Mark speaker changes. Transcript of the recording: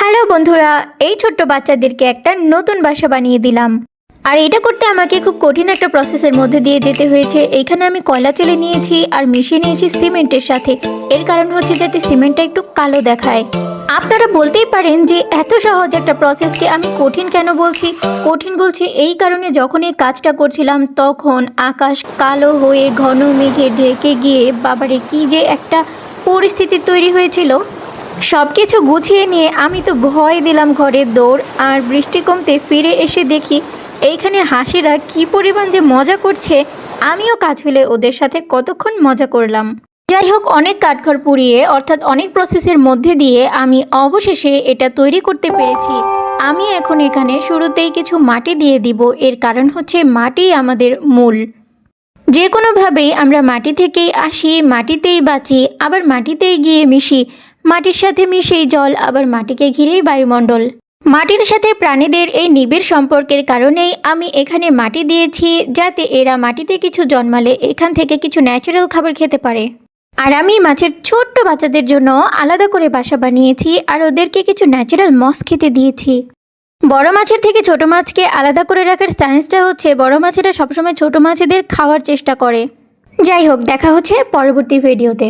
Speaker 1: Hello বন্ধুরা, এই ছোট্ট বাচ্চাদেরকে একটা নতুন বাসা বানিয়ে দিলাম। আর এটা করতে আমাকে খুব কঠিন একটা প্রসেসের মধ্যে দিয়ে যেতে হয়েছে। এইখানে আমি কয়লা চেলে নিয়েছি আর মিশিয়ে নিয়েছি সিমেন্টের সাথে। এর কারণ হচ্ছে যাতে সিমেন্টটা একটু কালো দেখায়। আপনারা বলতেই পারেন যে এত সহজ একটা প্রসেসকে আমি কঠিন কেন বলছি। কঠিন বলছি এই কারণে, যখন এই কাজটা করছিলাম তখন আকাশ কালো হয়ে ঘন মেঘে ঢেকে গিয়ে বাবারে কি যে একটা পরিস্থিতি তৈরি হয়েছিল। সব কিছু গুছিয়ে নিয়ে আমি তো ভয় দিলাম ঘরের দৌড়। আর বৃষ্টি কমতে ফিরে এসে দেখি এইখানে হাসিরা কি পরিমাণ যে মজা করছে। আমিও কাজ ফেলে ওদের সাথে কতক্ষণ মজা করলাম। যাই হোক, অনেক কাঠখড় পুড়িয়ে অর্থাৎ অনেক প্রসেসের মধ্যে দিয়ে আমি অবশেষে এটা তৈরি করতে পেরেছি। আমি এখন এখানে শুরুতেই কিছু মাটি দিয়ে দিব। এর কারণ হচ্ছে মাটি আমাদের মূল। যে কোনোভাবেই আমরা মাটি থেকেই আসি, মাটিতেই বাঁচি, আবার মাটিতেই গিয়ে মিশি। মাটির সাথে মিশেই জল, আবার মাটিকে ঘিরেই বায়ুমণ্ডল। মাটির সাথে প্রাণীদের এই নিবিড় সম্পর্কের কারণেই আমি এখানে মাটি দিয়েছি, যাতে এরা মাটিতে কিছু জন্মালে এখান থেকে কিছু ন্যাচারাল খাবার খেতে পারে। আর আমি মাছের ছোট্ট বাচ্চাদের জন্য আলাদা করে বাসা বানিয়েছি, আর ওদেরকে কিছু ন্যাচারাল মস খেতে দিয়েছি। বড় মাছের থেকে ছোট মাছকে আলাদা করে রাখার সায়েন্সটা হচ্ছে, বড় মাছেরা সবসময় ছোট মাছেদের খাওয়ার চেষ্টা করে। যাই হোক, দেখা হচ্ছে পরবর্তী ভিডিওতে।